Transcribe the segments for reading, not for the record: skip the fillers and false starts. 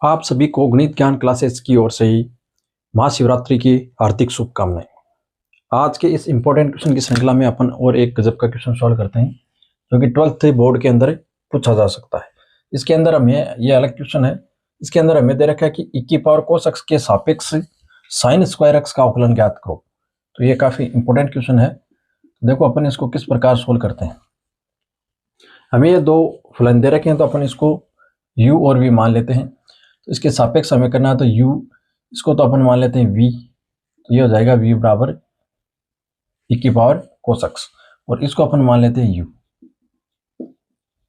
आप सभी को गणित ज्ञान क्लासेस की ओर से ही महाशिवरात्रि की हार्दिक शुभकामनाएं। आज के इस इंपॉर्टेंट क्वेश्चन की श्रृंखला में अपन और एक गजब का क्वेश्चन सॉल्व करते हैं जो कि 12th बोर्ड के अंदर पूछा जा सकता है। इसके अंदर हमें ये अलग क्वेश्चन है। इसके अंदर हमें दे रखा है कि e की पावर cos x के सापेक्ष sin स्क्वायर x का अवकलन ज्ञात करो। तो ये काफी इंपॉर्टेंट क्वेश्चन है। देखो अपन इसको किस प्रकार सोल्व करते हैं। हमें ये दो फलन दे रखे हैं तो अपन इसको u और v मान लेते हैं। तो इसके सापेक्ष हमें करना है तो u, इसको तो अपन मान लेते हैं v, तो ये हो जाएगा v बराबर e की पावर cos x और इसको अपन मान लेते हैं u।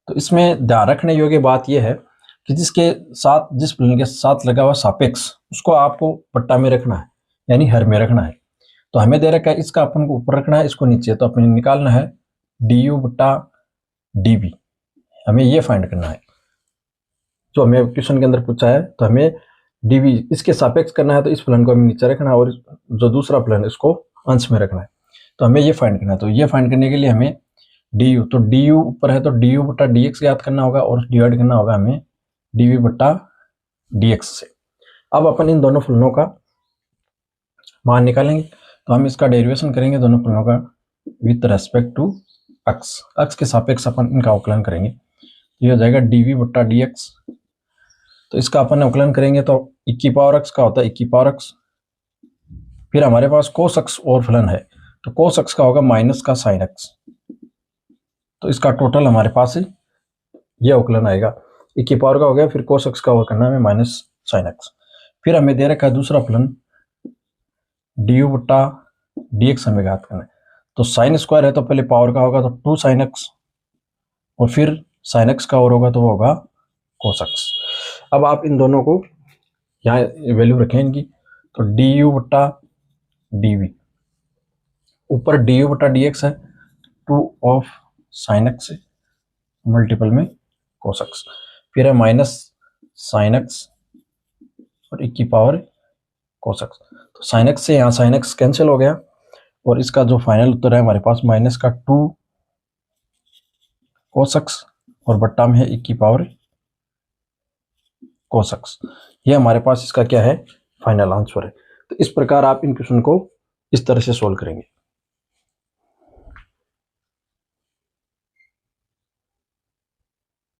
तो इसमें ध्यान रखने योग्य बात यह है कि जिस फलन के साथ लगा हुआ सापेक्ष उसको आपको पट्टा में रखना है, यानी हर में रखना है। तो हमें दे रखा है इसका अपन को ऊपर रखना है, इसको नीचे। तो अपन निकालना है du बट्टा dv, हमें ये फाइंड करना है जो हमें क्वेश्चन के अंदर पूछा है। तो हमें dv इसके सापेक्ष करना है, तो इस फलन को हमें नीचे रखना है और जो दूसरा फलन है इसको अंश में रखना है। तो हमें ये फाइंड करना है। तो ये फाइंड करने के लिए हमें du, तो du ऊपर है तो du बट्टा dx याद करना होगा और डिवाइड करना होगा हमें dv बट्टा dx से। अब अपन इन दोनों फलनों का मान निकालेंगे। तो हम इसका डेरिवेशन करेंगे दोनों फलनों का विथ रेस्पेक्ट टू x के सापेक्ष अपन इनका अवकलन करेंगे। ये हो जाएगा dv बट्टा dx। तो इसका अपन अवकलन करेंगे तो e की पावर x का होता है e की पावर x, फिर हमारे पास cos x और फलन है तो cos x का होगा माइनस का sin x। तो इसका टोटल हमारे पास ये अवकलन आएगा, e की पावर का हो गया, फिर cos x का होगा करना है माइनस sin x। फिर हमें दे रखा है दूसरा फलन du बट्टा dx हमें ज्ञात करना है। तो sin स्क्वायर है तो पहले पावर का होगा तो 2 sin x और फिर sin x का और होगा तो वो होगा cos x। अब आप इन दोनों को यहाँ वैल्यू रखें इनकी। तो du बट्टा dv, ऊपर du बट्टा dx है, 2 ऑफ sin x मल्टीपल में cos x, फिर है माइनस sin x और e की पावर cos x। तो sin x से यहाँ sin x कैंसिल हो गया और इसका जो फाइनल उत्तर है हमारे पास माइनस का 2 cos x और बट्टा में है e की पावर cos x। ये हमारे पास इसका क्या है, फाइनल आंसर है। तो इस प्रकार आप इन क्वेश्चन को इस तरह से सोल्व करेंगे।